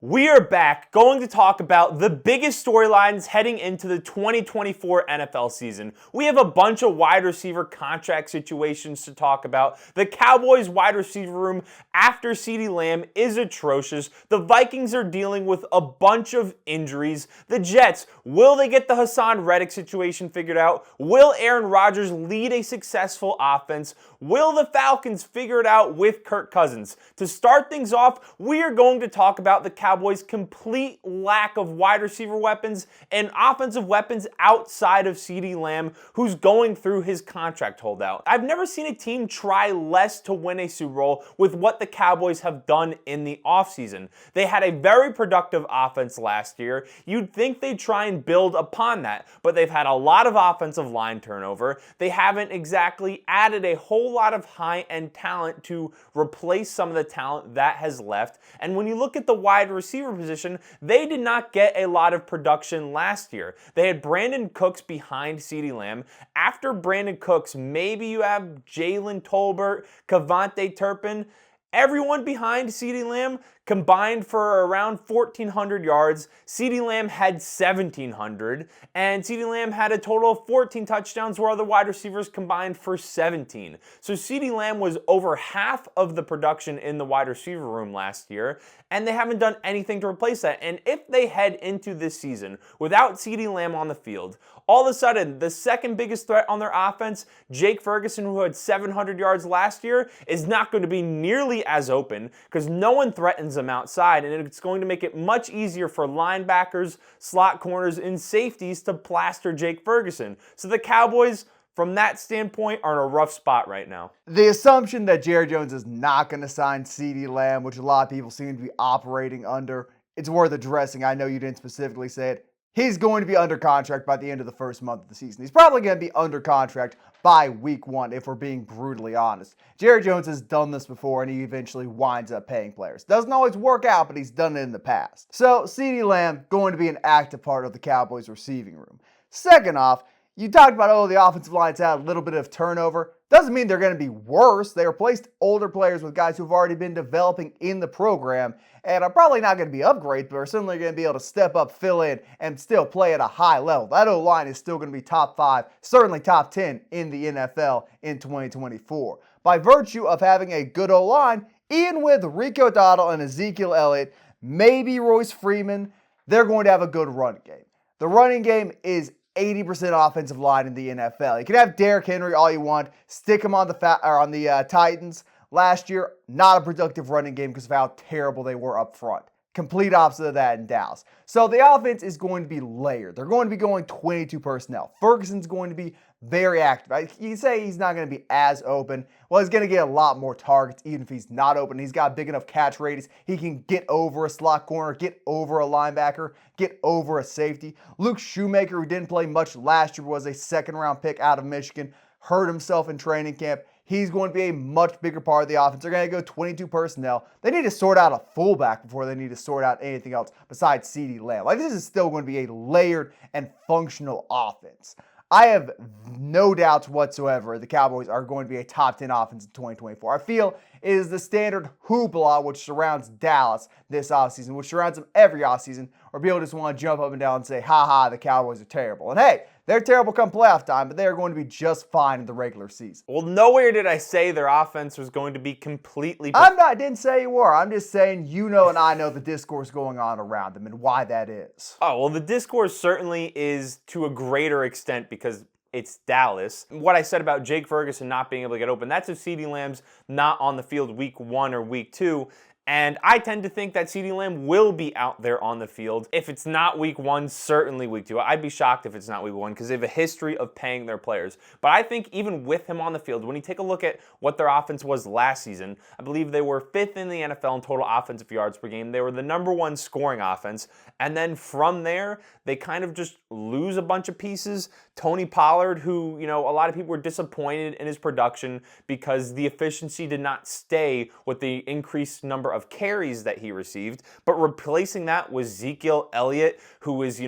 We are back going to talk about the biggest storylines heading into the 2024 NFL season. We have a bunch of wide receiver contract situations to talk about. The Cowboys wide receiver room after Cee Dee Lamb is atrocious. The Vikings are dealing with a bunch of injuries. The Jets, will they get the Haason Reddick situation figured out? Will Aaron Rodgers lead a successful offense? Will the Falcons figure it out with Kirk Cousins? To start things off, we are going to talk about the Cowboys' complete lack of wide receiver weapons and offensive weapons outside of Cee Dee Lamb, who's going through his contract holdout. I've never seen a team try less to win a Super Bowl with what the Cowboys have done in the offseason. They had a very productive offense last year. You'd think they'd try and build upon that, but they've had a lot of offensive line turnover. They haven't exactly added a whole lot of high-end talent to replace some of the talent that has left. And when you look at the wide receiver position, they did not get a lot of production last year. They had Brandon Cooks behind Cee Dee Lamb. After Brandon Cooks, maybe you have Jalen Tolbert, Kavontae Turpin. Everyone behind Cee Dee Lamb combined for around 1,400 yards. Cee Dee Lamb had 1,700, and Cee Dee Lamb had a total of 14 touchdowns, where other wide receivers combined for 17. So Cee Dee Lamb was over half of the production in the wide receiver room last year, and they haven't done anything to replace that. And if they head into this season without Cee Dee Lamb on the field, all of a sudden, the second biggest threat on their offense, Jake Ferguson, who had 700 yards last year, is not going to be nearly as open because no one threatens him outside, and it's going to make it much easier for linebackers, slot corners, and safeties to plaster Jake Ferguson. So the Cowboys, from that standpoint, are in a rough spot right now. The assumption that Jerry Jones is not going to sign Cee Dee Lamb, which a lot of people seem to be operating under, it's worth addressing. I know you didn't specifically say it. He's going to be under contract by the end of the first month of the season. He's probably going to be under contract by week one, if we're being brutally honest. Jerry Jones has done this before, and he eventually winds up paying players. Doesn't always work out, but he's done it in the past. So Cee Dee Lamb going to be an active part of the Cowboys receiving room. Second off, you talked about, the offensive line's had a little bit of turnover. Doesn't mean they're going to be worse. They replaced older players with guys who've already been developing in the program, and are probably not going to be upgrades, but are certainly going to be able to step up, fill in, and still play at a high level. That O-line is still going to be top 5, certainly top 10 in the NFL in 2024. By virtue of having a good O-line, even with Rico Dowdle and Ezekiel Elliott, maybe Royce Freeman, they're going to have a good running game. The running game is 80% offensive line in the NFL. You can have Derrick Henry all you want, stick him on the Titans. Last year, not a productive running game because of how terrible they were up front. Complete opposite of that in Dallas. So the offense is going to be layered. They're going to be going 22 personnel. Ferguson's going to be very active. You say he's not going to be as open. Well, he's going to get a lot more targets even if he's not open. He's got big enough catch radius. He can get over a slot corner, get over a linebacker, get over a safety. Luke Shoemaker, who didn't play much last year, was a second-round pick out of Michigan, hurt himself in training camp. He's going to be a much bigger part of the offense. They're going to go 22 personnel. They need to sort out a fullback before they need to sort out anything else besides Cee Dee Lamb. This is still going to be a layered and functional offense. I have no doubts whatsoever the Cowboys are going to be a top 10 offense in 2024. I feel it is the standard hoopla which surrounds Dallas this offseason, which surrounds them every offseason, where people just want to jump up and down and say, ha, the Cowboys are terrible. And hey, they're terrible come playoff time, but they're going to be just fine in the regular season. Well, nowhere did I say their offense was going to be completely... I didn't say you were. I'm just saying and I know the discourse going on around them and why that is. Oh, well, the discourse certainly is to a greater extent because it's Dallas. What I said about Jake Ferguson not being able to get open, that's if Cee Dee Lamb's not on the field week 1 or week 2. And I tend to think that Cee Dee Lamb will be out there on the field. If it's not week 1, certainly week 2. I'd be shocked if it's not week 1 because they have a history of paying their players. But I think even with him on the field, when you take a look at what their offense was last season, I believe they were 5th in the NFL in total offensive yards per game. They were the number 1 scoring offense. And then from there, they kind of just lose a bunch of pieces. Tony Pollard, who, a lot of people were disappointed in his production because the efficiency did not stay with the increased number of of carries that he received, but replacing that with Ezekiel Elliott, who is,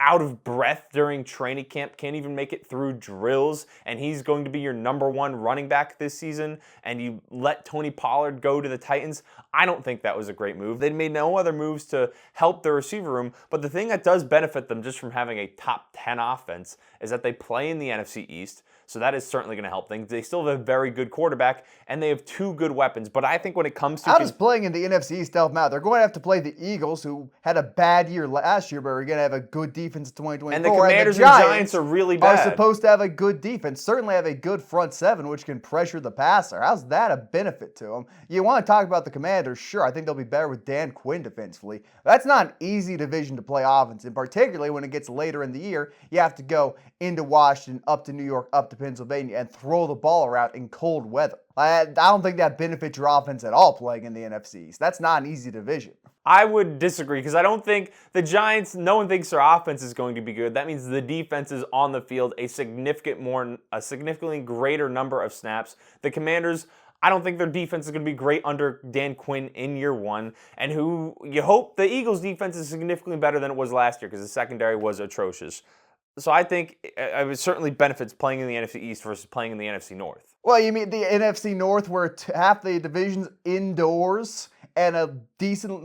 out of breath during training camp, can't even make it through drills, and he's going to be your #1 running back this season, and you let Tony Pollard go to the Titans. I don't think that was a great move. They made no other moves to help their receiver room, but the thing that does benefit them just from having a top 10 offense is that they play in the NFC East, so that is certainly going to help things. They still have a very good quarterback, and they have 2 good weapons, but I think when it comes to... How does playing in the NFC East help them out? They're going to have to play the Eagles, who had a bad year last year, but are going to have a good defense in 2024. And the Commanders and Giants are really bad. Are supposed to have a good defense, certainly have a good front seven, which can pressure the passer. How's that a benefit to them? You want to talk about the Commanders? Sure, I think they'll be better with Dan Quinn defensively. That's not an easy division to play offense, and particularly when it gets later in the year, you have to go into Washington, up to New York, up to Pennsylvania, and throw the ball around in cold weather. I don't think that benefits your offense at all playing in the NFC East. That's not an easy division. I would disagree because I don't think the no one thinks their offense is going to be good. That means the defense is on the field a significantly greater number of snaps. The Commanders, I don't think their defense is going to be great under Dan Quinn in year 1, and who you hope the Eagles' defense is significantly better than it was last year because the secondary was atrocious. So I think it certainly benefits playing in the NFC East versus playing in the NFC North. Well, you mean the NFC North where half the division's indoors and a decent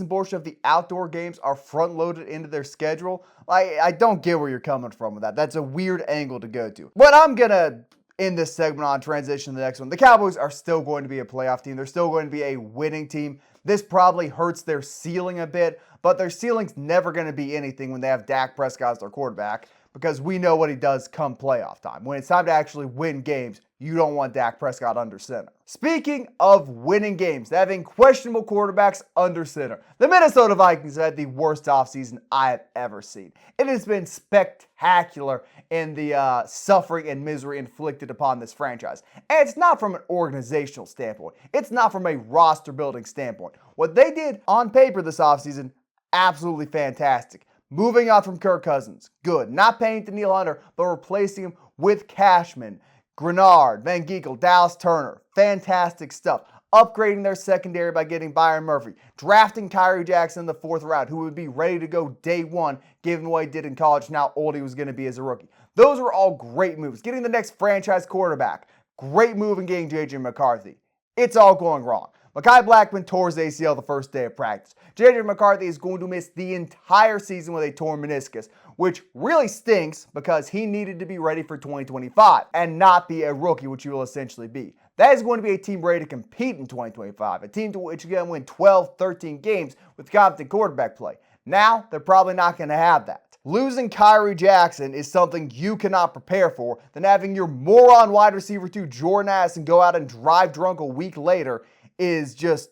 portion of the outdoor games are front-loaded into their schedule? I don't get where you're coming from with that. That's a weird angle to go to. But I'm going to end this segment on transition to the next one. The Cowboys are still going to be a playoff team. They're still going to be a winning team. This probably hurts their ceiling a bit, but their ceiling's never going to be anything when they have Dak Prescott as their quarterback, because we know what he does come playoff time. When it's time to actually win games, you don't want Dak Prescott under center. Speaking of winning games, having questionable quarterbacks under center, the Minnesota Vikings have had the worst offseason I have ever seen. It has been spectacular in the suffering and misery inflicted upon this franchise. And it's not from an organizational standpoint. It's not from a roster building standpoint. What they did on paper this offseason, absolutely fantastic. Moving on from Kirk Cousins, good. Not paying Danielle Hunter, but replacing him with Cashman, Grenard, Van Ginkel, Dallas Turner. Fantastic stuff. Upgrading their secondary by getting Byron Murphy. Drafting Kyrie Jackson in the 4th round, who would be ready to go day 1, given what he did in college and how old he was going to be as a rookie. Those were all great moves. Getting the next franchise quarterback. Great move in getting J.J. McCarthy. It's all going wrong. Mekhi Blackmon tore his ACL the first day of practice. J.J. McCarthy is going to miss the entire season with a torn meniscus, which really stinks because he needed to be ready for 2025 and not be a rookie, which he will essentially be. That is going to be a team ready to compete in 2025, a team to which is going to win 12, 13 games with competent quarterback play. Now, they're probably not going to have that. Losing Kyrie Jackson is something you cannot prepare for than having your moron wide receiver 2 Jordan Addison go out and drive drunk a week later is just,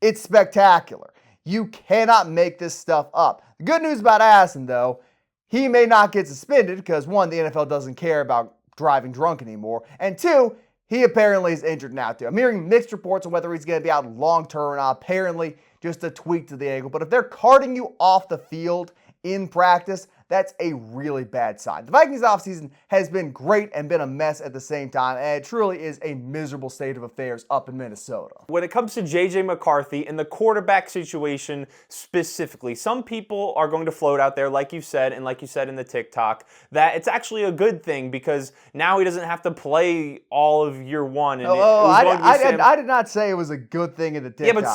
it's spectacular. You cannot make this stuff up. The good news about Addison, though, he may not get suspended because, 1, the NFL doesn't care about driving drunk anymore, and 2, he apparently is injured now, too. I'm hearing mixed reports on whether he's going to be out long-term or not. Apparently, just a tweak to the ankle. But if they're carting you off the field in practice, that's a really bad sign. The Vikings offseason has been great and been a mess at the same time, and it truly is a miserable state of affairs up in Minnesota. When it comes to J.J. McCarthy and the quarterback situation specifically, some people are going to float out there, like you said, and like you said in the TikTok, that it's actually a good thing because now he doesn't have to play all of year 1. And I did not say it was a good thing in the TikTok. Yeah, but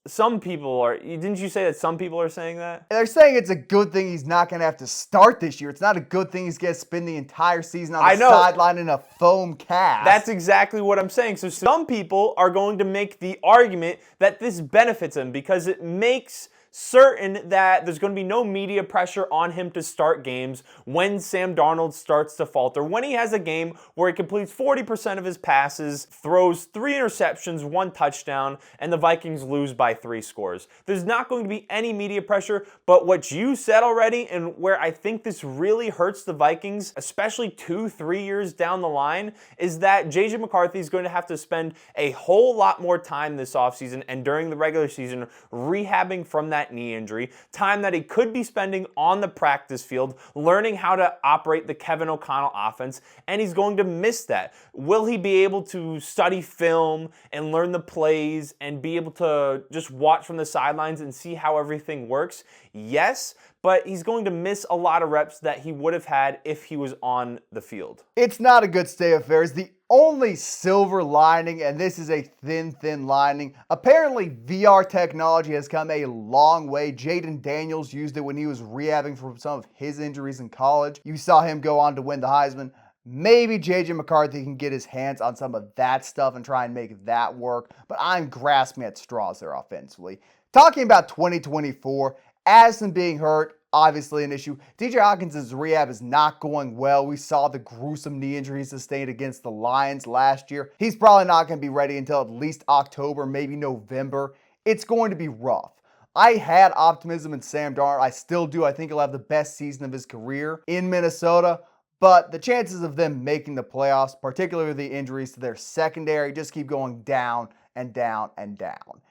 some people are. Didn't you say that some people are saying that? They're saying it's a good thing he's not going to have to start this year. It's not a good thing he's going to spend the entire season on the sideline in a foam cast. That's exactly what I'm saying. So some people are going to make the argument that this benefits him because it makes certain that there's going to be no media pressure on him to start games when Sam Darnold starts to falter. When he has a game where he completes 40% of his passes, throws 3 interceptions, 1 touchdown, and the Vikings lose by 3 scores. There's not going to be any media pressure, but what you said already, and where I think this really hurts the Vikings, especially 2-3 years down the line, is that J.J. McCarthy is going to have to spend a whole lot more time this offseason and during the regular season rehabbing from that that knee injury, time that he could be spending on the practice field, learning how to operate the Kevin O'Connell offense, and he's going to miss that. Will he be able to study film and learn the plays and be able to just watch from the sidelines and see how everything works? Yes, but he's going to miss a lot of reps that he would have had if he was on the field. It's not a good state of affairs. The only silver lining, and this is a thin lining, apparently VR technology has come a long way. Jaden Daniels used it when he was rehabbing from some of his injuries in college. You saw him go on to win the Heisman. Maybe J.J. McCarthy can get his hands on some of that stuff and try and make that work, but I'm grasping at straws there offensively. Talking about 2024, Addison being hurt, obviously an issue. DJ Hawkins' rehab is not going well. We saw the gruesome knee injury he sustained against the Lions last year. He's probably not going to be ready until at least October, maybe November. It's going to be rough. I had optimism in Sam Darnold. I still do. I think he'll have the best season of his career in Minnesota. But the chances of them making the playoffs, particularly the injuries to their secondary, just keep going down and down and down.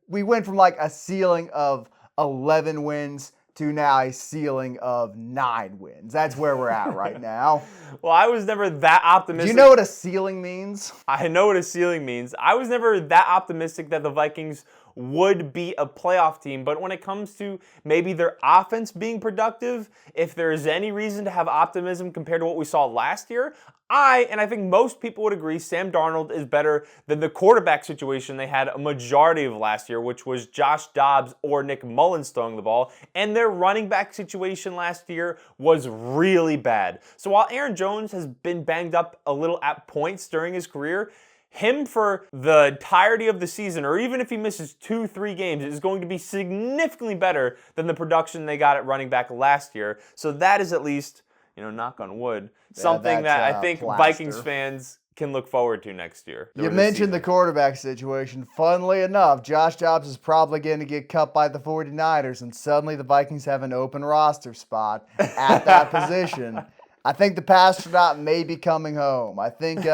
We went from like a ceiling of 11 wins to now a ceiling of 9 wins. That's where we're at right now. Well, I was never that optimistic. Do you know what a ceiling means? I know what a ceiling means. I was never that optimistic that the Vikings would be a playoff team, but when it comes to maybe their offense being productive, if there is any reason to have optimism compared to what we saw last year, and I think most people would agree, Sam Darnold is better than the quarterback situation they had a majority of last year, which was Josh Dobbs or Nick Mullins throwing the ball, and their running back situation last year was really bad. So while Aaron Jones has been banged up a little at points during his career, him for the entirety of the season, or even if he misses 2-3 games, is going to be significantly better than the production they got at running back last year. So that is at least, knock on wood, something that I think plaster. Vikings fans can look forward to next year. You mentioned the quarterback situation. Funnily enough, Josh Dobbs is probably going to get cut by the 49ers, and suddenly the Vikings have an open roster spot at that position. I think the Pastronaut may be coming home. I think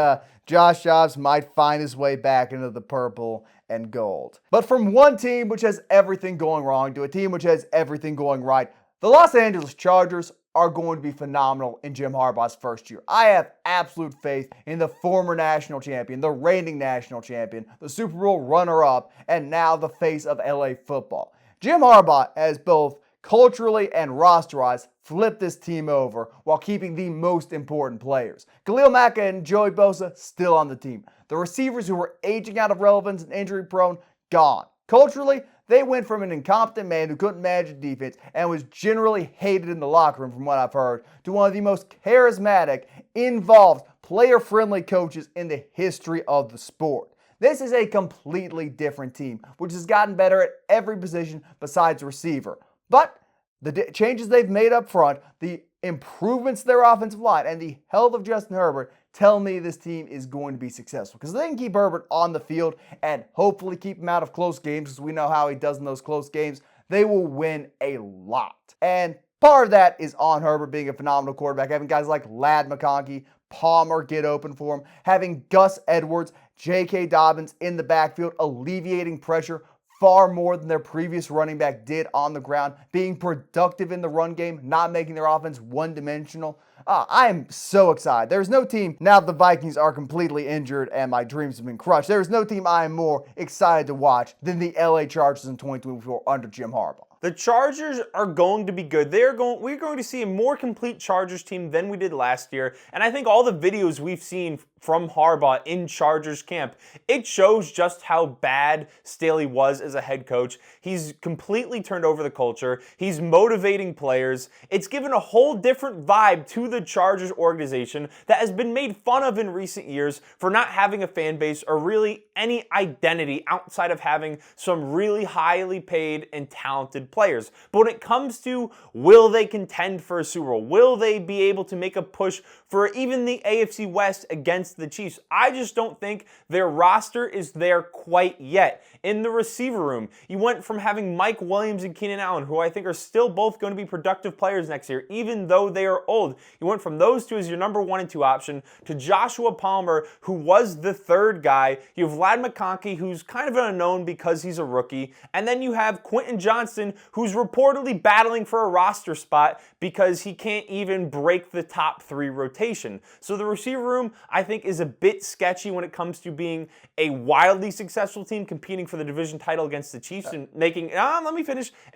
Josh Dobbs might find his way back into the purple and gold. But from one team which has everything going wrong to a team which has everything going right, the Los Angeles Chargers are going to be phenomenal in Jim Harbaugh's first year. I have absolute faith in the former national champion, the reigning national champion, the Super Bowl runner-up, and now the face of LA football. Jim Harbaugh has both culturally and roster-wise flipped this team over while keeping the most important players. Khalil Mack and Joey Bosa still on the team. The receivers who were aging out of relevance and injury-prone, gone. Culturally, they went from an incompetent man who couldn't manage a defense and was generally hated in the locker room from what I've heard, to one of the most charismatic, involved, player-friendly coaches in the history of the sport. This is a completely different team, which has gotten better at every position besides receiver. But the changes they've made up front, the improvements to their offensive line, and the health of Justin Herbert tell me this team is going to be successful. Because they can keep Herbert on the field and hopefully keep him out of close games, because we know how he does in those close games, they will win a lot. And part of that is on Herbert being a phenomenal quarterback, having guys like Ladd McConkey, Palmer get open for him, having Gus Edwards, J.K. Dobbins in the backfield, alleviating pressure far more than their previous running back did on the ground, being productive in the run game, not making their offense one-dimensional. I am so excited. There's no team, now that the Vikings are completely injured and my dreams have been crushed, there's no team I am more excited to watch than the LA Chargers in 2024 under Jim Harbaugh. The Chargers are going to be good. We're going to see a more complete Chargers team than we did last year. And I think all the videos we've seen from Harbaugh in Chargers camp, it shows just how bad Staley was as a head coach. He's completely turned over the culture. He's motivating players. It's given a whole different vibe to the Chargers organization that has been made fun of in recent years for not having a fan base or really any identity outside of having some really highly paid and talented players. But when it comes to will they contend for a Super Bowl, will they be able to make a push for even the AFC West against the Chiefs, I just don't think their roster is there quite yet. In the receiver room, you went from having Mike Williams and Keenan Allen, who I think are still both going to be productive players next year, even though they are old. You went from those two as your number 1 and 2 option to Joshua Palmer, who was the third guy. You have Ladd McConkey, who's kind of an unknown because he's a rookie. And then you have Quentin Johnston, who's reportedly battling for a roster spot because he can't even break the top 3 rotation. So the receiver room, I think, is a bit sketchy when it comes to being a wildly successful team competing for the division title against the Chiefs and making,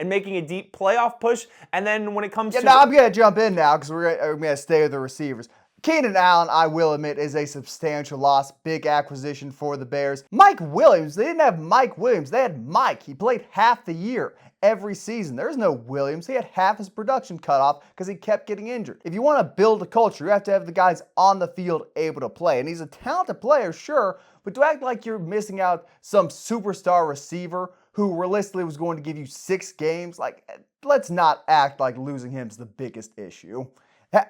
making a deep playoff push. And then when it comes to... I'm going to jump in now because we're going to stay with the receivers. Keenan Allen, I will admit, is a substantial loss. Big acquisition for the Bears. Mike Williams, they didn't have Mike Williams. They had Mike. He played half the year every season. There's no Williams. He had half his production cut off because he kept getting injured. If you want to build a culture, you have to have the guys on the field able to play. And he's a talented player, sure, but to act like you're missing out some superstar receiver who realistically was going to give you 6 games, let's not act like losing him is the biggest issue.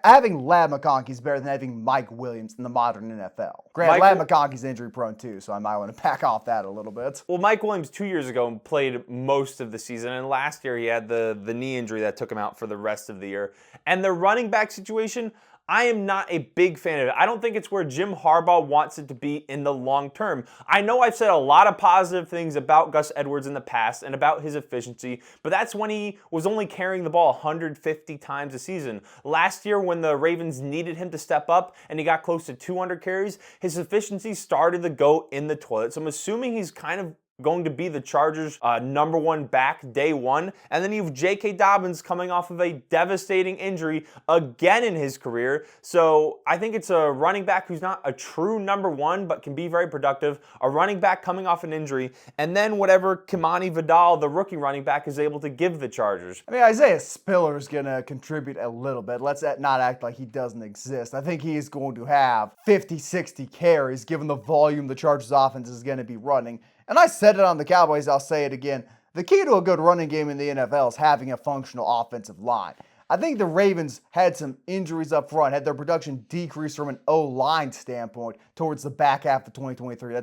Having Ladd McConkey is better than having Mike Williams in the modern NFL. Granted, Ladd McConkey's injury prone too, so I might want to back off that a little bit. Well, Mike Williams 2 years ago played most of the season, and last year he had the knee injury that took him out for the rest of the year. And the running back situation, I am not a big fan of it. I don't think it's where Jim Harbaugh wants it to be in the long term. I know I've said a lot of positive things about Gus Edwards in the past and about his efficiency, but that's when he was only carrying the ball 150 times a season. Last year, when the Ravens needed him to step up and he got close to 200 carries, his efficiency started to go in the toilet. So I'm assuming he's kind of going to be the Chargers' number 1 back day 1. And then you have J.K. Dobbins coming off of a devastating injury again in his career. So I think it's a running back who's not a true number 1, but can be very productive. A running back coming off an injury. And then whatever Kimani Vidal, the rookie running back, is able to give the Chargers. I mean, Isaiah Spiller's going to contribute a little bit. Let's not act like he doesn't exist. I think he is going to have 50, 60 carries given the volume the Chargers offense is going to be running. And I said it on the Cowboys, I'll say it again. The key to a good running game in the NFL is having a functional offensive line. I think the Ravens had some injuries up front, had their production decrease from an O-line standpoint towards the back half of 2023.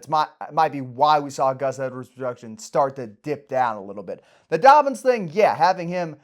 Might be why we saw Gus Edwards' production start to dip down a little bit. The Dobbins thing, yeah, having him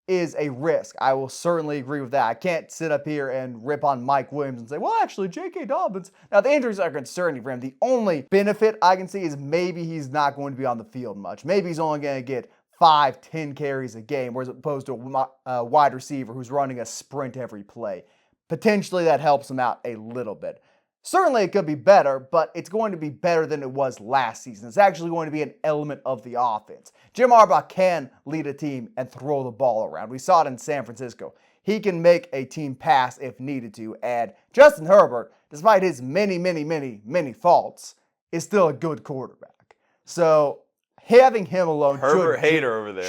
is a risk. I will certainly agree with that. I can't sit up here and rip on Mike Williams and say, well, actually, J.K. Dobbins. Now, the injuries are concerning for him. The only benefit I can see is maybe he's not going to be on the field much. Maybe he's only going to get 5, 10 carries a game, whereas opposed to a wide receiver who's running a sprint every play. Potentially, that helps him out a little bit. Certainly, it could be better, but it's going to be better than it was last season. It's actually going to be an element of the offense. Jim Harbaugh can lead a team and throw the ball around. We saw it in San Francisco. He can make a team pass if needed to, and Justin Herbert, despite his many faults, is still a good quarterback. So having him alone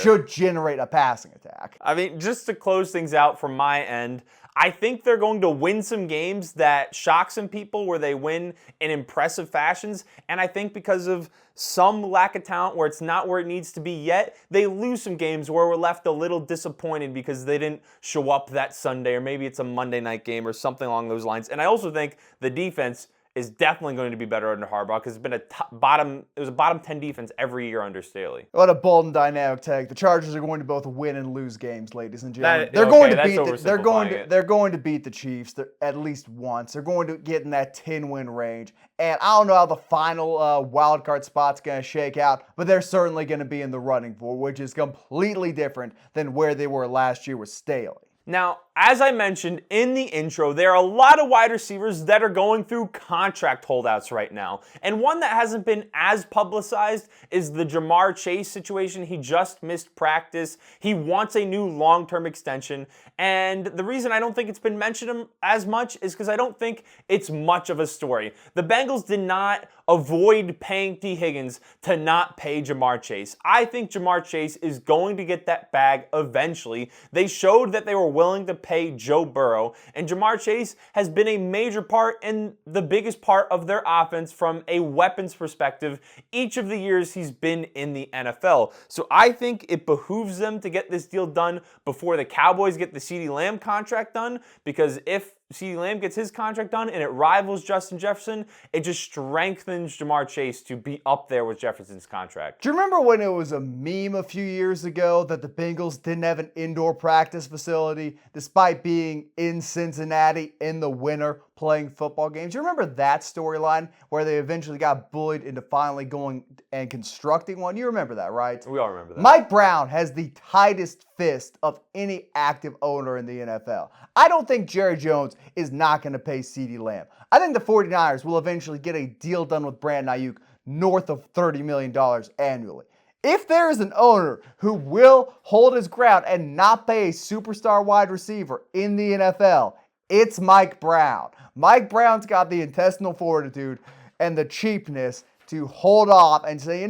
should generate a passing attack. I mean, just to close things out from my end, I think they're going to win some games that shock some people where they win in impressive fashions. And I think because of some lack of talent where it's not where it needs to be yet, they lose some games where we're left a little disappointed because they didn't show up that Sunday, or maybe it's a Monday night game or something along those lines. And I also think the defense is definitely going to be better under Harbaugh because it's been a bottom 10 defense every year under Staley. What a bold and dynamic take. The Chargers are going to both win and lose games, ladies and gentlemen. They're going to beat the Chiefs at least once. They're going to get in that 10-win range. And I don't know how the final wild card spot's going to shake out, but they're certainly going to be in the running for, which is completely different than where they were last year with Staley. Now, as I mentioned in the intro, there are a lot of wide receivers that are going through contract holdouts right now. And one that hasn't been as publicized is the Jamar Chase situation. He just missed practice. He wants a new long-term extension. And the reason I don't think it's been mentioned as much is because I don't think it's much of a story. The Bengals did not avoid paying T. Higgins to not pay Jamar Chase. I think Jamar Chase is going to get that bag eventually. They showed that they were willing to pay Joe Burrow, and Jamar Chase has been a major part and the biggest part of their offense from a weapons perspective each of the years he's been in the NFL. So I think it behooves them to get this deal done before the Cowboys get the Cee Dee Lamb contract done, because if CeeDee Lamb gets his contract done and it rivals Justin Jefferson, it just strengthens Jamar Chase to be up there with Jefferson's contract. Do you remember when it was a meme a few years ago that the Bengals didn't have an indoor practice facility despite being in Cincinnati in the winter playing football games? Do you remember that storyline where they eventually got bullied into finally going and constructing one? You remember that, right? We all remember that. Mike Brown has the tightest fist of any active owner in the NFL. I don't think Jerry Jones is not going to pay Cee Dee Lamb. I think the 49ers will eventually get a deal done with Brandon Aiyuk north of $30 million annually. If there is an owner who will hold his ground and not pay a superstar wide receiver in the NFL, it's Mike Brown. Mike Brown's got the intestinal fortitude and the cheapness to hold off and say,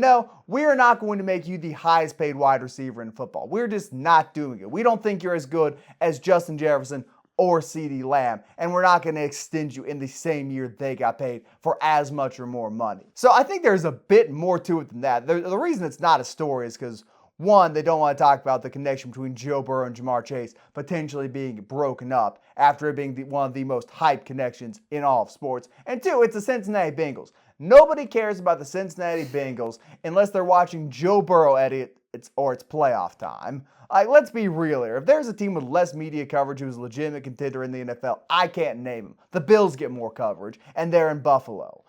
we are not going to make you the highest paid wide receiver in football. We're just not doing it. We don't think you're as good as Justin Jefferson or Cee Dee Lamb, and we're not going to extend you in the same year they got paid for as much or more money. So I think there's a bit more to it than that. The reason it's not a story is because, one, they don't want to talk about the connection between Joe Burrow and Jamar Chase potentially being broken up after it being one of the most hyped connections in all of sports. And two, it's the Cincinnati Bengals. Nobody cares about the Cincinnati Bengals unless they're watching Joe Burrow it's playoff time. Let's be real here. If there's a team with less media coverage who's a legitimate contender in the NFL, I can't name them. The Bills get more coverage, and they're in Buffalo.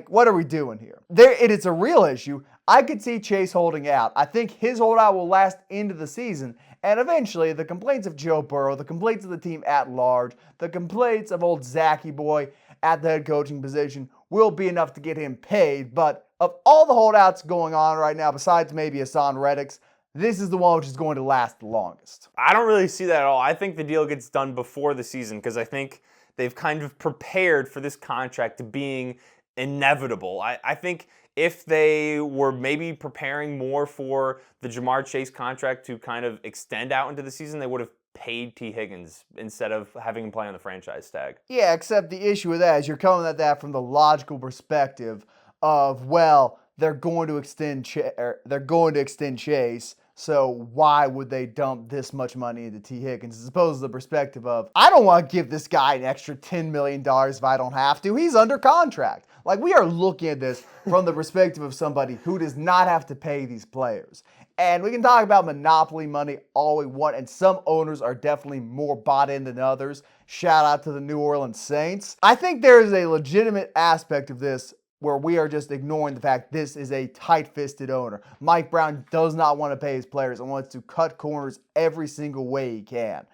What are we doing here? It's a real issue. I could see Chase holding out. I think his holdout will last into the season, and eventually the complaints of Joe Burrow, the complaints of the team at large, the complaints of old Zachy boy at the head coaching position will be enough to get him paid. But of all the holdouts going on right now, besides maybe Haason Reddick's, this is the one which is going to last the longest. I don't really see that at all. I think the deal gets done before the season because I think they've kind of prepared for this contract to being inevitable. I think if they were maybe preparing more for the Jamar Chase contract to kind of extend out into the season, they would have paid T. Higgins instead of having him play on the franchise tag. Yeah, except the issue with that is you're coming at that from the logical perspective of, they're going to extend Chase, so why would they dump this much money into T. Higgins? As opposed to the perspective of, I don't want to give this guy an extra $10 million if I don't have to. He's under contract. We are looking at this from the perspective of somebody who does not have to pay these players. And we can talk about monopoly money all we want, and some owners are definitely more bought in than others. Shout out to the New Orleans Saints. I think there is a legitimate aspect of this where we are just ignoring the fact this is a tight-fisted owner. Mike Brown does not want to pay his players and wants to cut corners every single way he can.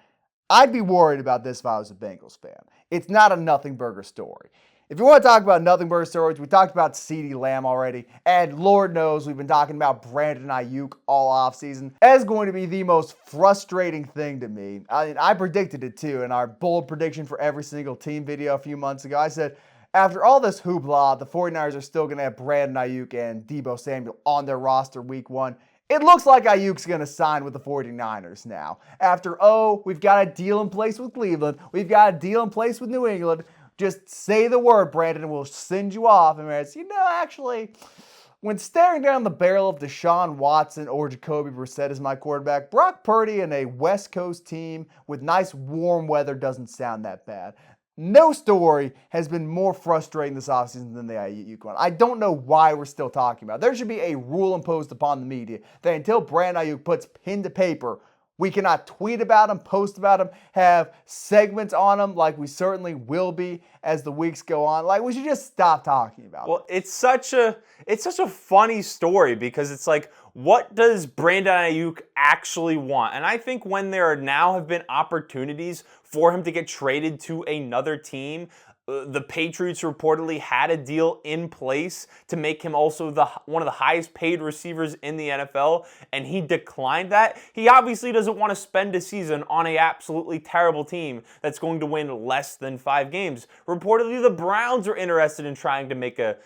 I'd be worried about this if I was a Bengals fan. It's not a nothing burger story. If you want to talk about nothing burger stories, we talked about Cee Dee Lamb already, and Lord knows we've been talking about Brandon Aiyuk all offseason. That is going to be the most frustrating thing to me. I predicted it too in our bold prediction for every single team video a few months ago. I said, after all this hoopla, the 49ers are still going to have Brandon Aiyuk and Deebo Samuel on their roster week one. It looks like Ayuk's going to sign with the 49ers now. After, we've got a deal in place with Cleveland. We've got a deal in place with New England. Just say the word, Brandon, and we'll send you off. And it's, actually, when staring down the barrel of Deshaun Watson or Jacoby Brissett as my quarterback, Brock Purdy and a West Coast team with nice warm weather doesn't sound that bad. No story has been more frustrating this offseason than the Aiyuk one. I don't know why we're still talking about it. There should be a rule imposed upon the media that until Brandon Aiyuk puts pen to paper, we cannot tweet about him, post about him, have segments on him like we certainly will be as the weeks go on. We should just stop talking about him. Well, it's such a funny story because it's what does Brandon Aiyuk actually want? And I think when there now have been opportunities for him to get traded to another team, the Patriots reportedly had a deal in place to make him also one of the highest paid receivers in the NFL, and he declined that. He obviously doesn't want to spend a season on an absolutely terrible team that's going to win less than 5 games. Reportedly, the Browns are interested in trying to make a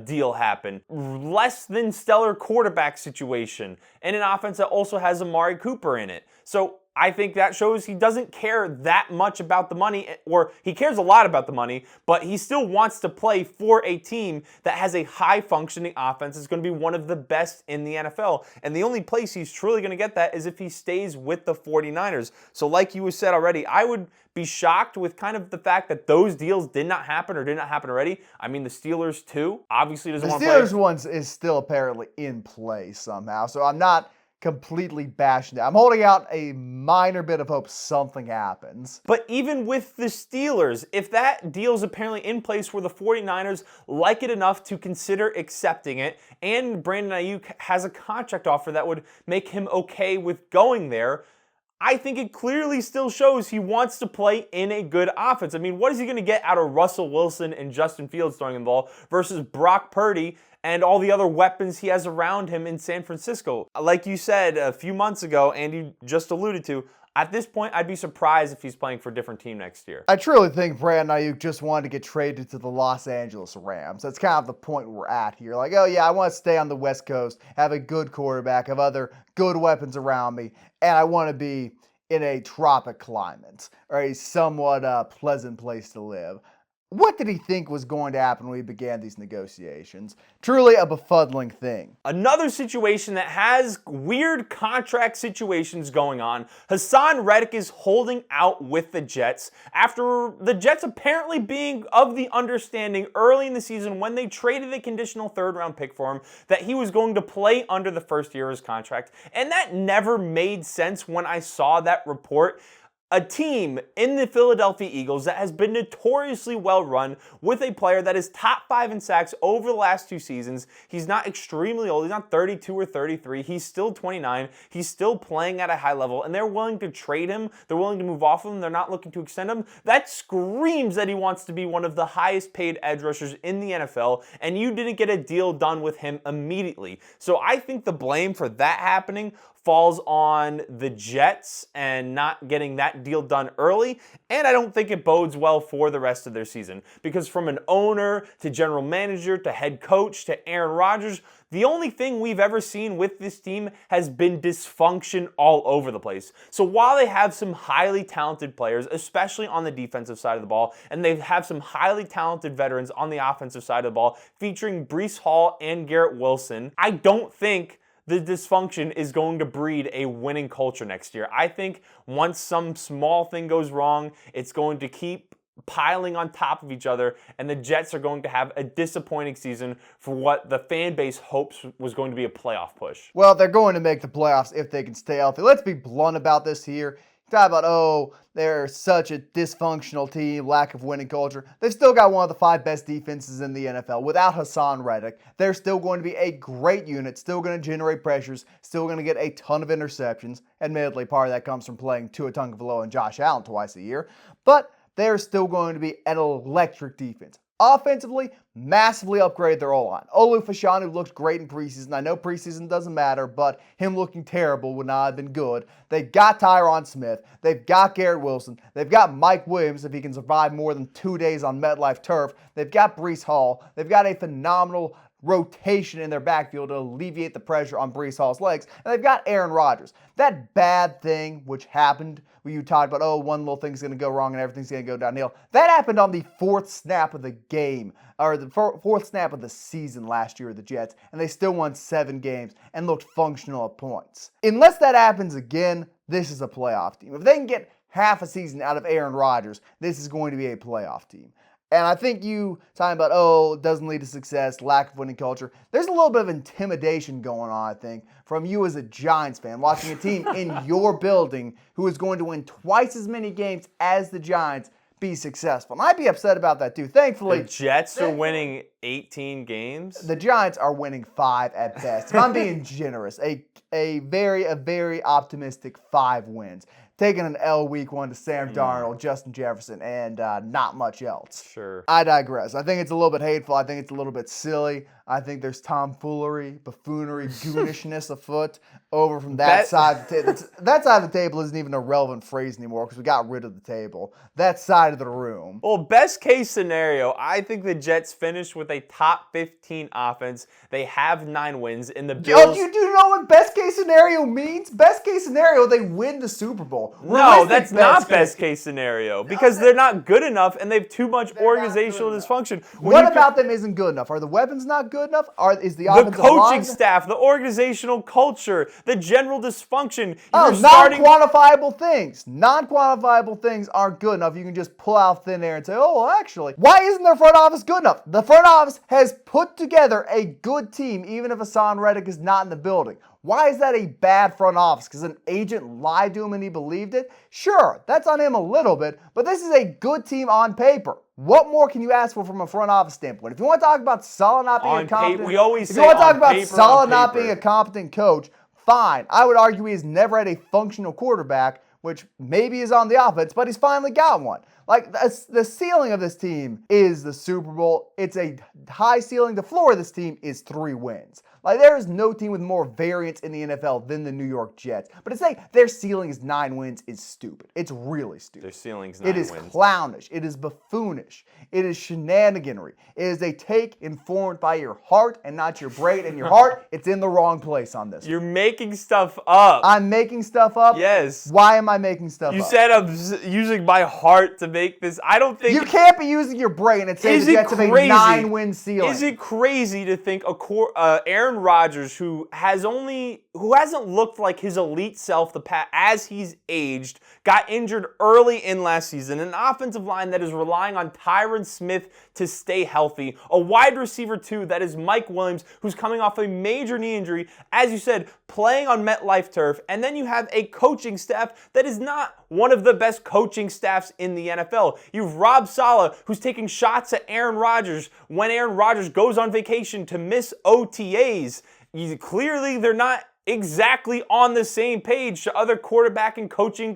deal happen. Less than stellar quarterback situation, and an offense that also has Amari Cooper in it. So I think that shows he doesn't care that much about the money, or he cares a lot about the money, but he still wants to play for a team that has a high-functioning offense. It's going to be one of the best in the NFL. And the only place he's truly going to get that is if he stays with the 49ers. So like you said already, I would be shocked with kind of the fact that those deals did not happen or did not happen already. I mean, the Steelers too obviously doesn't want to play. The Steelers one is still apparently in play somehow, so I'm not completely bashing it. I'm holding out a minor bit of hope something happens. But even with the Steelers, if that deal is apparently in place where the 49ers like it enough to consider accepting it, and Brandon Aiyuk has a contract offer that would make him okay with going there, I think it clearly still shows he wants to play in a good offense. I mean, what is he going to get out of Russell Wilson and Justin Fields throwing the ball versus Brock Purdy and all the other weapons he has around him in San Francisco? Like you said a few months ago, and you just alluded to, at this point, I'd be surprised if he's playing for a different team next year. I truly think Brandon Aiyuk just wanted to get traded to the Los Angeles Rams. That's kind of the point we're at here. Like, oh yeah, I want to stay on the West Coast, have a good quarterback, have other good weapons around me, and I want to be in a tropic climate or a somewhat pleasant place to live. What did he think was going to happen when we began these negotiations? Truly a befuddling thing. Another situation that has weird contract situations going on. Haason Reddick is holding out with the Jets after the Jets apparently being of the understanding early in the season when they traded a conditional third-round pick for him that he was going to play under the first year of his contract. And that never made sense when I saw that report. A team in the Philadelphia Eagles that has been notoriously well run with a player that is top 5 in sacks over the last 2 seasons. He's not extremely old. He's not 32 or 33. He's still 29. He's still playing at a high level, and they're willing to trade him. They're willing to move off of him. They're not looking to extend him. That screams that he wants to be one of the highest paid edge rushers in the NFL, and you didn't get a deal done with him immediately. So I think the blame for that happening falls on the Jets and not getting that deal done early, and I don't think it bodes well for the rest of their season, because from an owner to general manager to head coach to Aaron Rodgers, the only thing we've ever seen with this team has been dysfunction all over the place. So while they have some highly talented players, especially on the defensive side of the ball, and they have some highly talented veterans on the offensive side of the ball, featuring Breece Hall and Garrett Wilson, I don't think the dysfunction is going to breed a winning culture next year. I think once some small thing goes wrong, it's going to keep piling on top of each other, and the Jets are going to have a disappointing season for what the fan base hopes was going to be a playoff push. Well, they're going to make the playoffs if they can stay healthy. Let's be blunt about this here. Talk about, oh, they're such a dysfunctional team, lack of winning culture. They've still got one of the 5 best defenses in the NFL. Without Haason Reddick, they're still going to be a great unit, still going to generate pressures, still going to get a ton of interceptions. Admittedly, part of that comes from playing Tua Tagovailoa and Josh Allen twice a year. But they're still going to be an electric defense. Offensively, massively upgraded their O-line. Olu Fashanu looked great in preseason. I know preseason doesn't matter, but him looking terrible would not have been good. They've got Tyron Smith. They've got Garrett Wilson. They've got Mike Williams if he can survive more than 2 days on MetLife turf. They've got Breece Hall. They've got a phenomenal rotation in their backfield to alleviate the pressure on Breece Hall's legs. And they've got Aaron Rodgers. That bad thing which happened where you talked about, oh, one little thing's going to go wrong and everything's going to go downhill. That happened on the 4th snap of the game, or the 4th snap of the season last year with the Jets, and they still won 7 games and looked functional at points. Unless that happens again, this is a playoff team. If they can get half a season out of Aaron Rodgers, this is going to be a playoff team. And I think you talking about, oh, it doesn't lead to success, lack of winning culture. There's a little bit of intimidation going on, I think, from you as a Giants fan, watching a team in your building who is going to win twice as many games as the Giants be successful. And I'd be upset about that too. Thankfully, the Jets are winning 18 games. The Giants are winning 5 at best. If I'm being generous, a very optimistic 5 wins. Taking an L week 1 to Sam Darnold, Justin Jefferson, and not much else. Sure. I digress. I think it's a little bit hateful. I think it's a little bit silly. I think there's tomfoolery, buffoonery, goonishness afoot over from that side of the table. That side of the table isn't even a relevant phrase anymore because we got rid of the table. That side of the room. Well, best case scenario, I think the Jets finish with with a top 15 offense. They have 9 wins. In the Yo, Bills, do you know what best case scenario means? Best case scenario, they win the Super Bowl. no, that's not best case scenario because they're not good enough and they have too much organizational dysfunction. What about them isn't good enough? Are the weapons not good enough? Is the the offensive coaching line? staff, the organizational culture, the general dysfunction? Non-quantifiable things. Non-quantifiable things aren't good enough. You can just pull out thin air and say, oh, well, actually, why isn't their front office good enough? The front office has put together a good team, even if Haason Reddick is not in the building. Why is that a bad front office? Because an agent lied to him and he believed it? Sure, that's on him a little bit, but this is a good team on paper. What more can you ask for from a front office standpoint? If you want to talk about Saleh not being a competent, we always if say you want to talk on about paper, Saleh on not paper. being a competent coach, fine. I would argue he has never had a functional quarterback, which maybe is on the offense, but he's finally got one. Like, the ceiling of this team is the Super Bowl. It's a high ceiling. The floor of this team is 3 wins. Like, there is no team with more variance in the NFL than the New York Jets. But to say their ceiling is 9 wins is stupid. It's really stupid. Their ceiling's 9 wins. It is clownish. It is buffoonish. It is shenaniganry. It is a take informed by your heart and not your brain. And your heart, it's in the wrong place on this. You're making stuff up. I'm making stuff up? Yes. Why am I making stuff up? You said I'm using my heart to make this. I don't think... You can't be using your brain and say the Jets have a 9-win ceiling. Is it crazy to think Aaron Rodgers, who hasn't looked like his elite self as he's aged, got injured early in last season, an offensive line that is relying on Tyron Smith to stay healthy, a wide receiver too that is Mike Williams, who's coming off a major knee injury, as you said, playing on MetLife turf, and then you have a coaching staff that is not one of the best coaching staffs in the NFL. You've Rob Saleh, who's taking shots at Aaron Rodgers when Aaron Rodgers goes on vacation to miss OTAs. Clearly, they're not exactly on the same page to other quarterback and coaching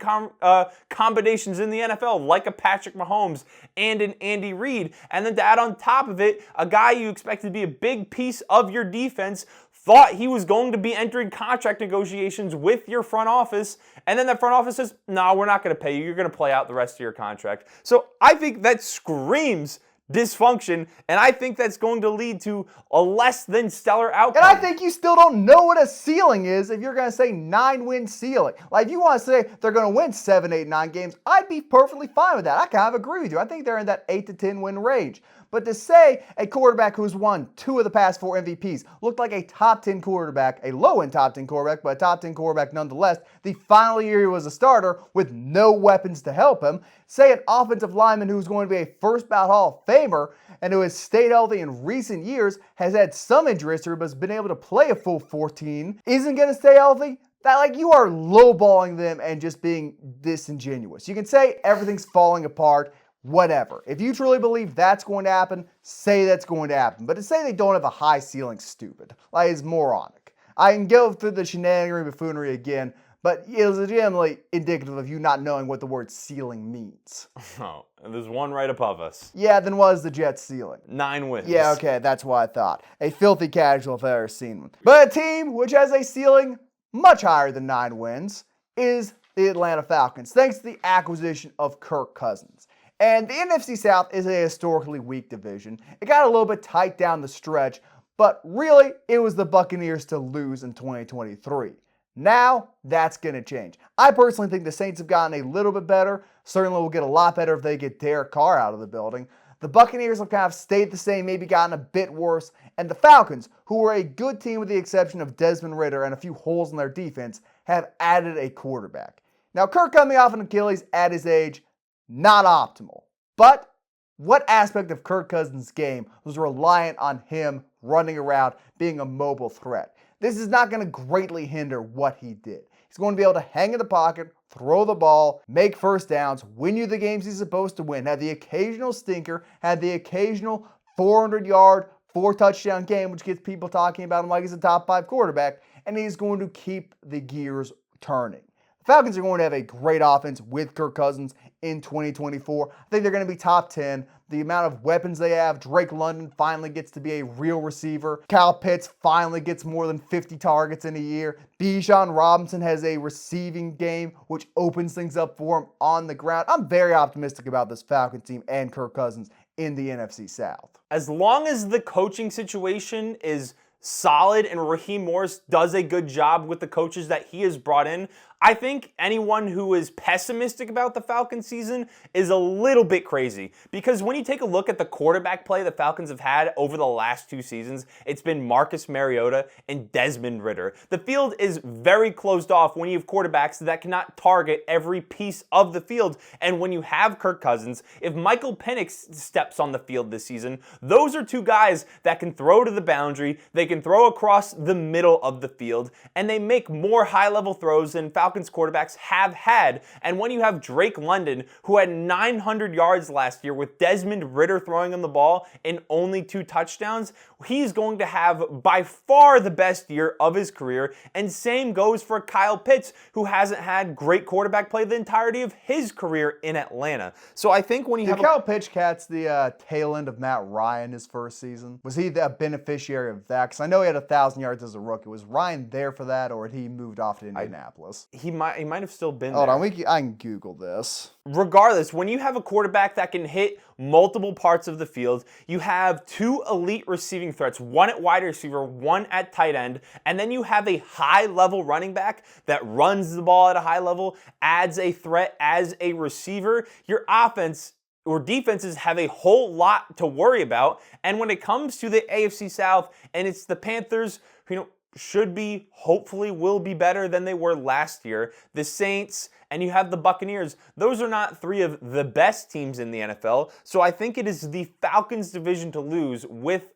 combinations in the NFL, like a Patrick Mahomes and an Andy Reid. And then to add on top of it, a guy you expected to be a big piece of your defense thought he was going to be entering contract negotiations with your front office, and then that front office says, no, we're not going to pay you. You're going to play out the rest of your contract. So I think that screams dysfunction, and I think that's going to lead to a less than stellar outcome. And I think you still don't know what a ceiling is if you're going to say 9-win ceiling. Like, if you want to say they're going to win 7, 8, 9 games, I'd be perfectly fine with that. I kind of agree with you. I think they're in that 8 to 10 win range. But to say a quarterback who's won 2 of the past 4 MVPs looked like a top 10 quarterback, a low-end top 10 quarterback, but a top 10 quarterback nonetheless, the final year he was a starter with no weapons to help him, say an offensive lineman who's going to be a first-ballot Hall of Famer and who has stayed healthy in recent years, has had some injury history, but has been able to play a full 14, isn't going to stay healthy? That, like, you are lowballing them and just being disingenuous. You can say everything's falling apart, whatever. If you truly believe that's going to happen, say that's going to happen. But to say they don't have a high ceiling, stupid. Like, it's moronic. I can go through the shenanigan buffoonery again, but it was legitimately indicative of you not knowing what the word ceiling means. Oh, and there's one right above us. Yeah, then what is the Jets' ceiling? 9 wins. Yeah, okay, that's what I thought. A filthy casual if I've ever seen one. But a team which has a ceiling much higher than 9 wins is the Atlanta Falcons, thanks to the acquisition of Kirk Cousins. And the NFC South is a historically weak division. It got a little bit tight down the stretch, but really, it was the Buccaneers to lose in 2023. Now, that's going to change. I personally think the Saints have gotten a little bit better. Certainly will get a lot better if they get Derek Carr out of the building. The Buccaneers have kind of stayed the same, maybe gotten a bit worse. And the Falcons, who were a good team with the exception of Desmond Ridder and a few holes in their defense, have added a quarterback. Now, Kirk coming off an Achilles at his age, not optimal. But what aspect of Kirk Cousins' game was reliant on him running around, being a mobile threat? This is not going to greatly hinder what he did. He's going to be able to hang in the pocket, throw the ball, make first downs, win you the games he's supposed to win, have the occasional stinker, have the occasional 400-yard, 4-touchdown game, which gets people talking about him like he's a top 5 quarterback, and he's going to keep the gears turning. The Falcons are going to have a great offense with Kirk Cousins in 2024. I think they're going to be top 10. The amount of weapons they have, Drake London finally gets to be a real receiver. Kyle Pitts finally gets more than 50 targets in a year. Bijan Robinson has a receiving game, which opens things up for him on the ground. I'm very optimistic about this Falcons team and Kirk Cousins in the NFC South. As long as the coaching situation is solid and Raheem Morris does a good job with the coaches that he has brought in, I think anyone who is pessimistic about the Falcons season is a little bit crazy. Because when you take a look at the quarterback play the Falcons have had over the last 2 seasons, it's been Marcus Mariota and Desmond Ridder. The field is very closed off when you have quarterbacks that cannot target every piece of the field. And when you have Kirk Cousins, if Michael Penix steps on the field this season, those are 2 guys that can throw to the boundary, they can throw across the middle of the field, and they make more high-level throws than Falcons quarterbacks have had. And when you have Drake London, who had 900 yards last year with Desmond Ridder throwing him the ball and only 2 touchdowns, he's going to have by far the best year of his career. And same goes for Kyle Pitts, who hasn't had great quarterback play the entirety of his career in Atlanta. So I think when you have Kyle Pitts catch the tail end of Matt Ryan his first season? Was he the beneficiary of that? Because I know he had 1,000 yards as a rookie. Was Ryan there for that, or had he moved off to Indianapolis? He might have still been Hold there. on, I can Google this. Regardless, when you have a quarterback that can hit multiple parts of the field, you have 2 elite receiving threats, one at wide receiver, one at tight end, and then you have a high-level running back that runs the ball at a high level, adds a threat as a receiver. Your offense or defenses have a whole lot to worry about. And when it comes to the AFC South, and it's the Panthers, who should be, hopefully will be better than they were last year, the Saints, and you have the Buccaneers. Those are not 3 of the best teams in the NFL. So I think it is the Falcons' division to lose with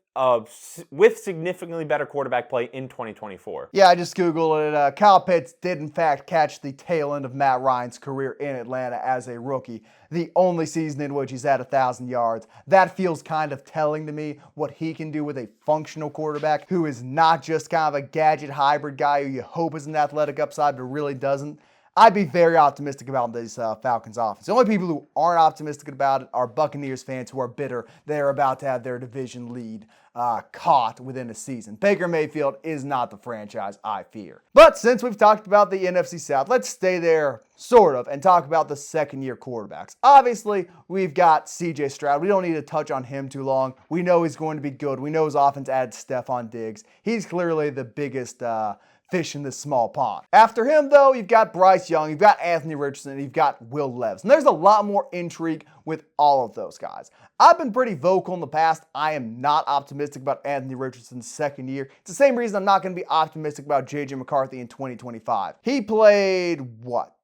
significantly better quarterback play in 2024. Yeah, I just Googled it. Kyle Pitts did, in fact, catch the tail end of Matt Ryan's career in Atlanta as a rookie. The only season in which he's had 1,000 yards. That feels kind of telling to me what he can do with a functional quarterback who is not just kind of a gadget hybrid guy who you hope is an athletic upside but really doesn't. I'd be very optimistic about this Falcons offense. The only people who aren't optimistic about it are Buccaneers fans who are bitter they're about to have their division lead caught within a season. Baker Mayfield is not the franchise I fear. But since we've talked about the NFC South, let's stay there, sort of, and talk about the second-year quarterbacks. Obviously, we've got C.J. Stroud. We don't need to touch on him too long. We know he's going to be good. We know his offense adds Stephon Diggs. He's clearly the biggest fish in this small pond. After him, though, you've got Bryce Young, you've got Anthony Richardson, and you've got Will Levis. And there's a lot more intrigue with all of those guys. I've been pretty vocal in the past. I am not optimistic about Anthony Richardson's second year. It's the same reason I'm not going to be optimistic about J.J. McCarthy in 2025. He played,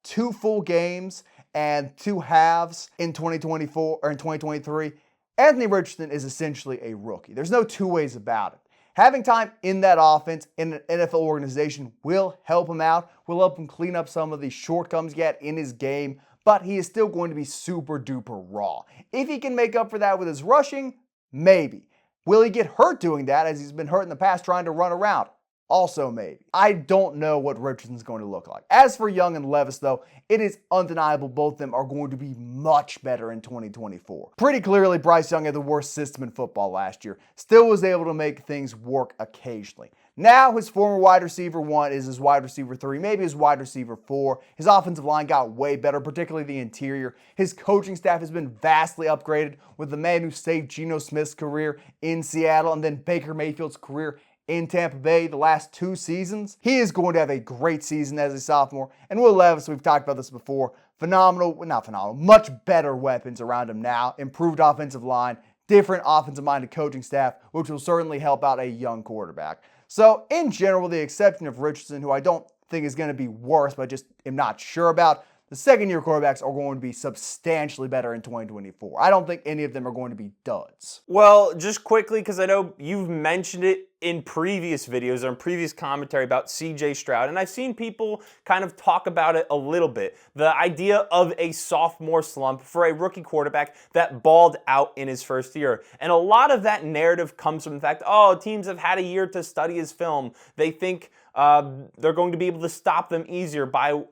2 full games and 2 halves in 2024 or in 2023. Anthony Richardson is essentially a rookie. There's no 2 ways about it. Having time in that offense, in an NFL organization, will help him out, will help him clean up some of the shortcomings he had in his game, but he is still going to be super duper raw. If he can make up for that with his rushing, maybe. Will he get hurt doing that, as he's been hurt in the past trying to run around? Also maybe. I don't know what Richardson's going to look like. As for Young and Levis, though, it is undeniable both of them are going to be much better in 2024. Pretty clearly, Bryce Young had the worst system in football last year. Still was able to make things work occasionally. Now his former wide receiver 1 is his wide receiver 3, maybe his wide receiver 4. His offensive line got way better, particularly the interior. His coaching staff has been vastly upgraded with the man who saved Geno Smith's career in Seattle and then Baker Mayfield's career in Tampa Bay the last 2 seasons. He is going to have a great season as a sophomore. And Will Levis, we've talked about this before, much better weapons around him now, improved offensive line, different offensive-minded coaching staff, which will certainly help out a young quarterback. So in general, with the exception of Richardson, who I don't think is going to be worse, but just am not sure about, the second-year quarterbacks are going to be substantially better in 2024. I don't think any of them are going to be duds. Well, just quickly, because I know you've mentioned it in previous videos or in previous commentary about C.J. Stroud, and I've seen people kind of talk about it a little bit. The idea of a sophomore slump for a rookie quarterback that balled out in his first year. And a lot of that narrative comes from the fact, teams have had a year to study his film. They think they're going to be able to stop them easier by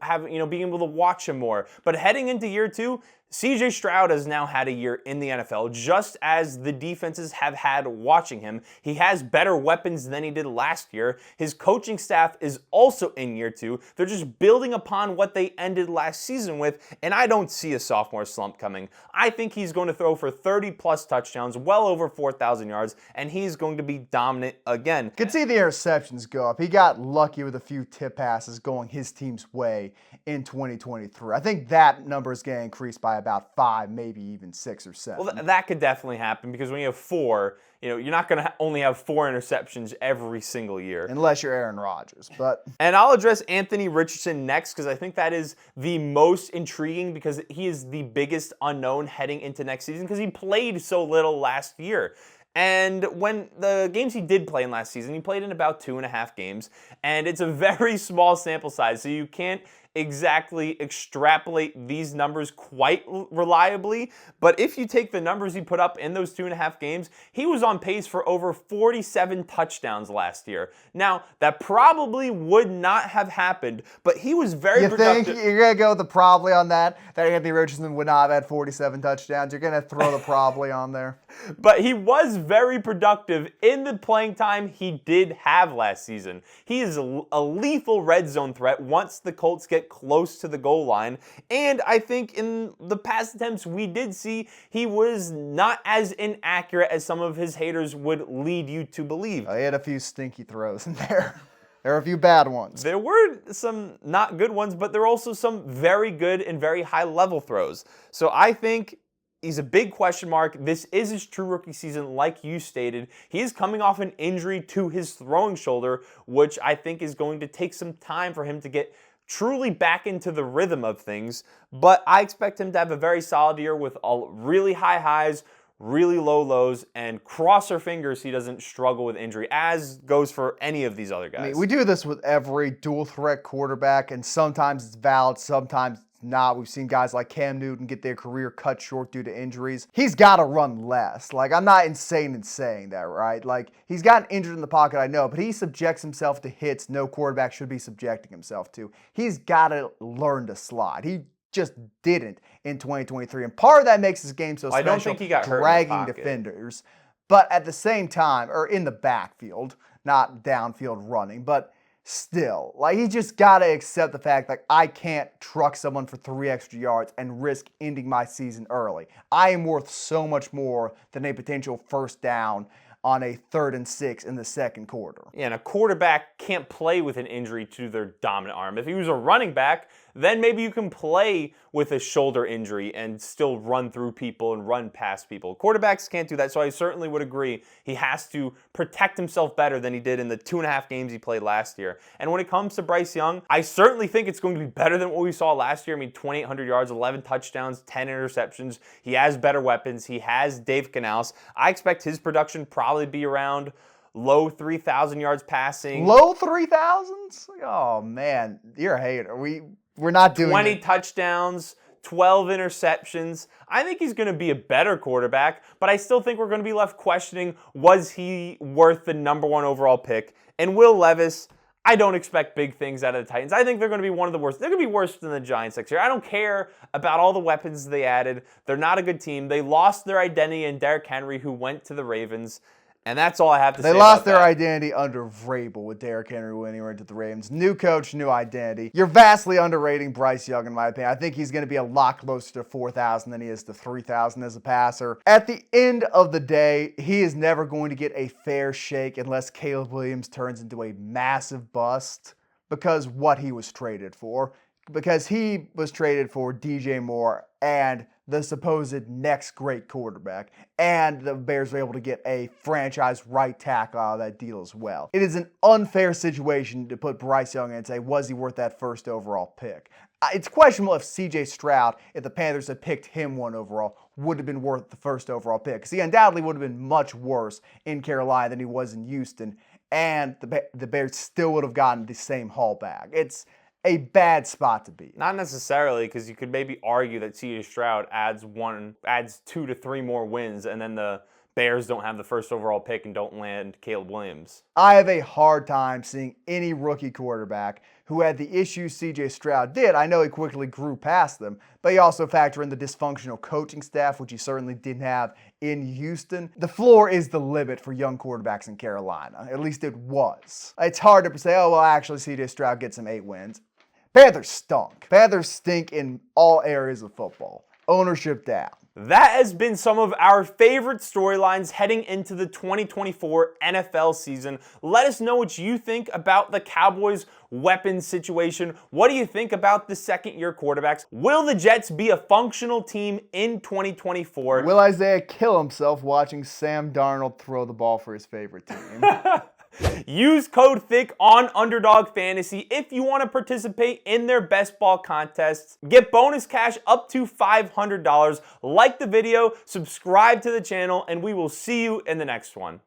being able to watch him more. But heading into year 2, C.J. Stroud has now had a year in the NFL, just as the defenses have had watching him. He has better weapons weapons than he did last year. His coaching staff is also in year 2. They're just building upon what they ended last season with, and I don't see a sophomore slump coming. I think he's going to throw for 30-plus touchdowns, well over 4,000 yards, and he's going to be dominant again. Could see the interceptions go up. He got lucky with a few tip passes going his team's way in 2023. I think that number is going to increase by about 5, maybe even 6 or 7. Well, that could definitely happen because when you have 4, you're not going to only have 4 interceptions every single year. Unless you're Aaron Rodgers. And I'll address Anthony Richardson next because I think that is the most intriguing because he is the biggest unknown heading into next season because he played so little last year. And when the games he did play in last season, he played in about 2.5 games, and it's a very small sample size, so you can't exactly extrapolate these numbers quite reliably, but if you take the numbers he put up in those 2.5 games, he was on pace for over 47 touchdowns last year. Now, that probably would not have happened, but he was very productive. You think you're going to go with the probably on that Anthony Richardson would not have had 47 touchdowns? You're going to throw the probably on there? But he was very productive in the playing time he did have last season. He is a lethal red zone threat once the Colts get close to the goal line. And I think in the past attempts we did see he was not as inaccurate as some of his haters would lead you to believe. He had a few stinky throws in there. There were a few bad ones. There were some not good ones, but there were also some very good and very high-level throws. So I think he's a big question mark. This is his true rookie season, like you stated. He is coming off an injury to his throwing shoulder, which I think is going to take some time for him to get truly back into the rhythm of things. But I expect him to have a very solid year with really high highs, really low lows, and cross our fingers he doesn't struggle with injury, as goes for any of these other guys. I mean, we do this with every dual threat quarterback, and sometimes it's valid, sometimes it's not. We've seen guys like Cam Newton get their career cut short due to injuries. He's got to run less. I'm not insane in saying that, right? He's gotten injured in the pocket, I know, but he subjects himself to hits no quarterback should be subjecting himself to. He's got to learn to slide. He just didn't in 2023. And part of that makes his game so special. I don't think he got hurt dragging in the pocket. Defenders. But at the same time, or in the backfield, not downfield running, but still, he just got to accept the fact I can't truck someone for 3 extra yards and risk ending my season early. I am worth so much more than a potential first down on a 3rd and 6 in the second quarter. Yeah, and a quarterback can't play with an injury to their dominant arm. If he was a running back, then maybe you can play with a shoulder injury and still run through people and run past people. Quarterbacks can't do that, so I certainly would agree he has to protect himself better than he did in the 2.5 games he played last year. And when it comes to Bryce Young, I certainly think it's going to be better than what we saw last year. 2,800 yards, 11 touchdowns, 10 interceptions. He has better weapons. He has Dave Canales. I expect his production probably be around low 3,000 yards passing. Low 3,000s? Oh, man. You're a hater. We're not doing 20 touchdowns, 12 interceptions. I think he's going to be a better quarterback, but I still think we're going to be left questioning, was he worth the number 1 overall pick? And Will Levis, I don't expect big things out of the Titans. I think they're going to be one of the worst. They're going to be worse than the Giants next year. I don't care about all the weapons they added. They're not a good team. They lost their identity in Derrick Henry, who went to the Ravens. And that's all I have to say about that. They lost their identity under Vrabel with Derrick Henry when he went to the Ravens. New coach, new identity. You're vastly underrating Bryce Young, in my opinion. I think he's going to be a lot closer to 4,000 than he is to 3,000 as a passer. At the end of the day, he is never going to get a fair shake unless Caleb Williams turns into a massive bust because what he was traded for. Because he was traded for DJ Moore and the supposed next great quarterback, and the Bears were able to get a franchise right tackle out of that deal as well. It is an unfair situation to put Bryce Young in and say, was he worth that first overall pick? It's questionable if C.J. Stroud, if the Panthers had picked him 1 overall, would have been worth the first overall pick, because he undoubtedly would have been much worse in Carolina than he was in Houston, and the Bears still would have gotten the same haul back. It's a bad spot to be. Not necessarily, because you could maybe argue that C.J. Stroud adds 2 to 3 more wins, and then the Bears don't have the first overall pick and don't land Caleb Williams. I have a hard time seeing any rookie quarterback who had the issues CJ Stroud did. I know he quickly grew past them, but you also factor in the dysfunctional coaching staff, which he certainly didn't have in Houston. The floor is the limit for young quarterbacks in Carolina. At least it was. It's hard to say, oh, well, actually, CJ Stroud gets him 8 wins. Panthers stunk. Panthers stink in all areas of football. Ownership down. That has been some of our favorite storylines heading into the 2024 NFL season. Let us know what you think about the Cowboys' weapons situation. What do you think about the second-year quarterbacks? Will the Jets be a functional team in 2024? Will Isaiah kill himself watching Sam Darnold throw the ball for his favorite team? Use code Thicc on Underdog Fantasy if you want to participate in their best ball contests. Get bonus cash up to $500. Like the video, subscribe to the channel, and we will see you in the next one.